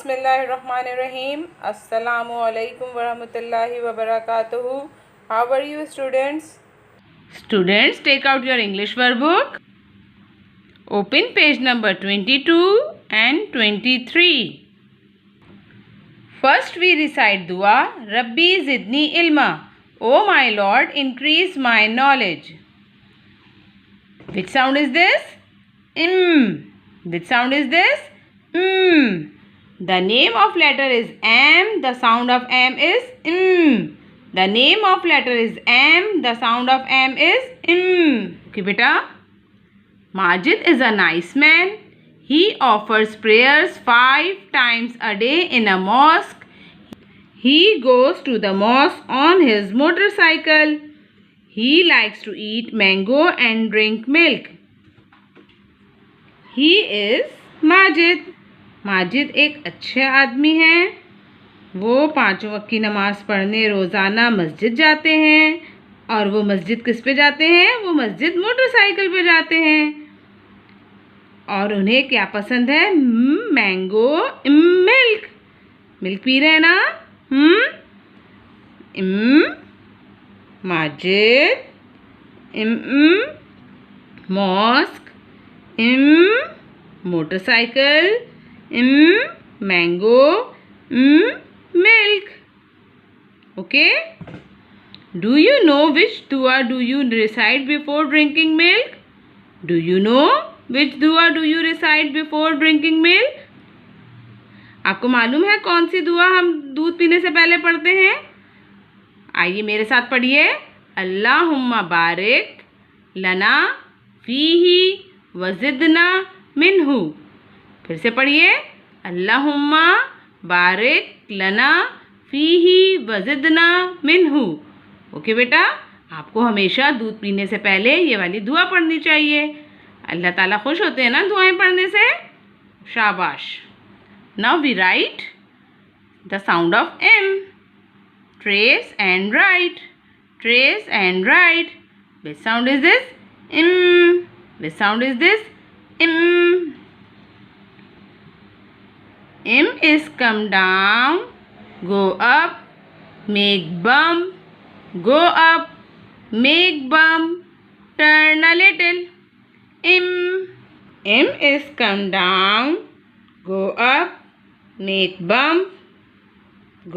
बिस्मिल्लाहिर्रहमानिर्रहीम। अस्सलामु अलैकुम वरहमतुल्लाहि वबरकातुहू। How are you students? Students, take out your English workbook. Open page number 22 and 23. First we recite dua, Rabbi zidni ilma. O my Lord, increase my knowledge. Which sound is this? Which sound is this? The name of letter is M. The sound of M is M. The name of letter is M. The sound of M is M. Okay, beta. Majid is a nice man. He offers prayers 5 times a day in a mosque. He goes to the mosque on his motorcycle. He likes to eat mango and drink milk. He is Majid. Majid एक अच्छे आदमी हैं। वो 5 वक्त की नमाज़ पढ़ने रोज़ाना मस्जिद जाते हैं। और वो मस्जिद किस पे जाते हैं? वो मस्जिद मोटरसाइकिल पे जाते हैं। और उन्हें क्या पसंद है? Mango milk. मिल्क पी रहे हैं ना? Majid mosque motorcycle mango milk. Okay, do you know which dua do you recite before drinking milk? Do you know which dua do you recite before drinking milk? आपको मालूम है कौन सी दुआ हम दूध पीने से पहले पढ़ते हैं? आइए मेरे साथ पढ़िए। अल्लाहुम्मा बारिक लना फीही वज़िदना मिन्हु। फिर से पढ़िए। अल्लाहुम्मा बारिक लना फीही वज़िदना मिन्हु। ओके बेटा, आपको हमेशा दूध पीने से पहले ये वाली दुआ पढ़नी चाहिए। अल्लाह ताला खुश होते हैं ना दुआएं पढ़ने से। शाबाश। Now we write the sound of M. Trace and write. Trace and write. Which sound is this? M. Which sound is this? M. M is come down, go up, make bump, go up, make bump, turn a little. M is come down, go up, make bump,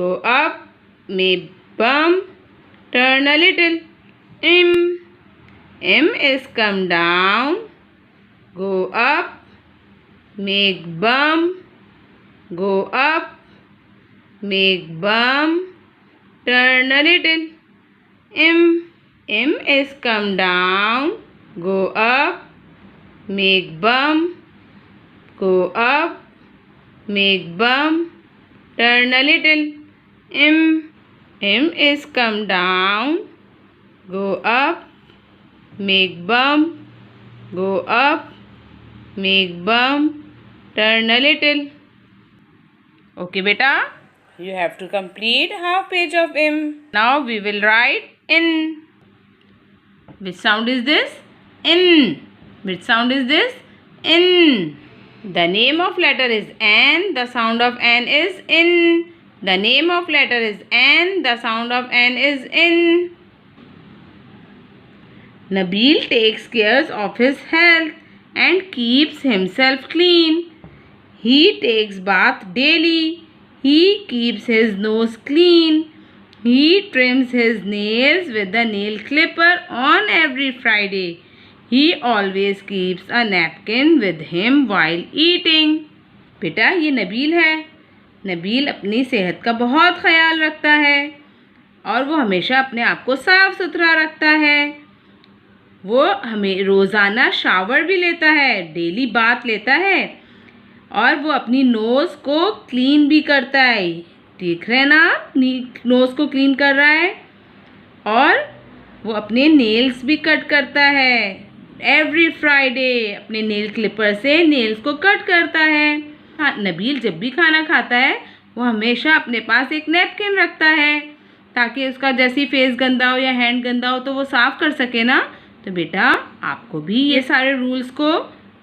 go up, make bump, turn a little. M is come down, go up, make bump, go up, make bump, turn a little. M is come down, go up, make bump, go up, make bump, turn a little. M is come down, go up, make bump, go up, make bump, turn a little. Okay beta, you have to complete half page of M. Now we will write N. Which sound is this? N. Which sound is this? N. The name of letter is N. The sound of N is N. The name of letter is N. The sound of N is N. Nabil takes care of his health and keeps himself clean. He takes bath daily. He keeps his nose clean. He trims his nails with the nail clipper on every Friday. He always keeps a napkin with him while eating. बेटा ये नबील है। नबील अपनी सेहत का बहुत ख्याल रखता है और वो हमेशा अपने आप को साफ सुथरा रखता है। वो हमें रोज़ाना शावर भी लेता है, डेली बाथ लेता है और वो अपनी नोज़ को क्लीन भी करता है। देख रहे हैं ना आप, नोज़ को क्लीन कर रहा है। और वो अपने नेल्स भी कट करता है। एवरी फ्राइडे अपने नेल क्लिपर से नेल्स को कट करता है। नबील जब भी खाना खाता है वो हमेशा अपने पास एक नैपकिन रखता है ताकि उसका जैसी फेस गंदा हो या हैंड गंदा हो तो वो साफ़ कर सके ना। तो बेटा आपको भी ये सारे रूल्स को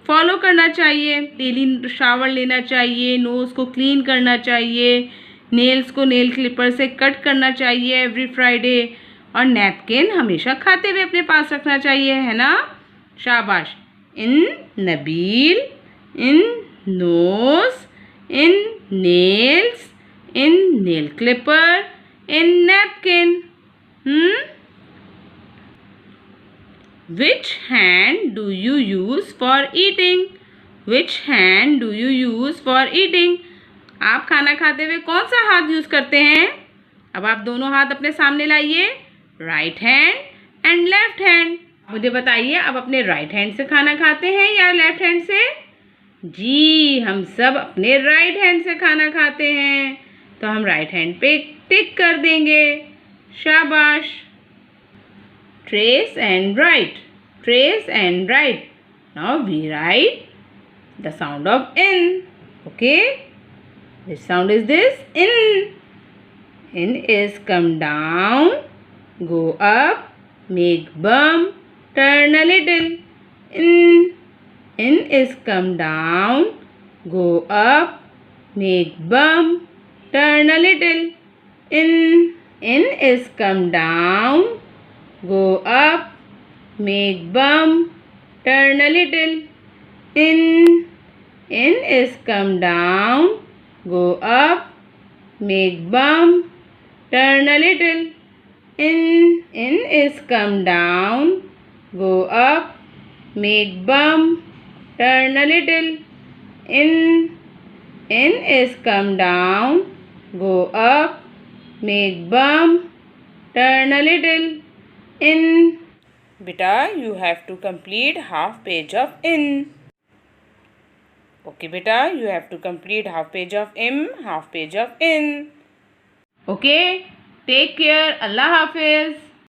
फॉलो करना चाहिए। डेली शावर लेना चाहिए, नोज़ को क्लीन करना चाहिए, नेल्स को नेल क्लिपर से कट करना चाहिए एवरी फ्राइडे, और नैपकिन हमेशा खाते हुए अपने पास रखना चाहिए, है ना? शाबाश। N Nabeel, N nose, N nails, N nail clipper, N napkin. Which hand do you use for eating? Which hand do you use for eating? आप खाना खाते हुए कौन सा हाथ यूज़ करते हैं? अब आप दोनों हाथ अपने सामने लाइए, right hand and left hand. मुझे बताइए, आप अपने राइट हैंड से खाना खाते हैं या लेफ्ट हैंड से? जी, हम सब अपने राइट हैंड से खाना खाते हैं, तो हम राइट हैंड पे टिक कर देंगे। शाबाश। Trace and write. Trace and write. Now we write the sound of in. Okay? Which sound is this? In. In is come down, go up, make bum, turn a little. In. In is come down, go up, make bum, turn a little. In. In is come down, go up, make bum, turn a little. In. In is come down, go up, make bum, turn a little. In. In is come down, go up, make bum, turn a little. In. In is come down, go up, make bum, turn a little. In. Beta, you have to complete half page of in. Okay, beta, you have to complete half page of im, half page of in. Okay, take care. Allah Hafiz.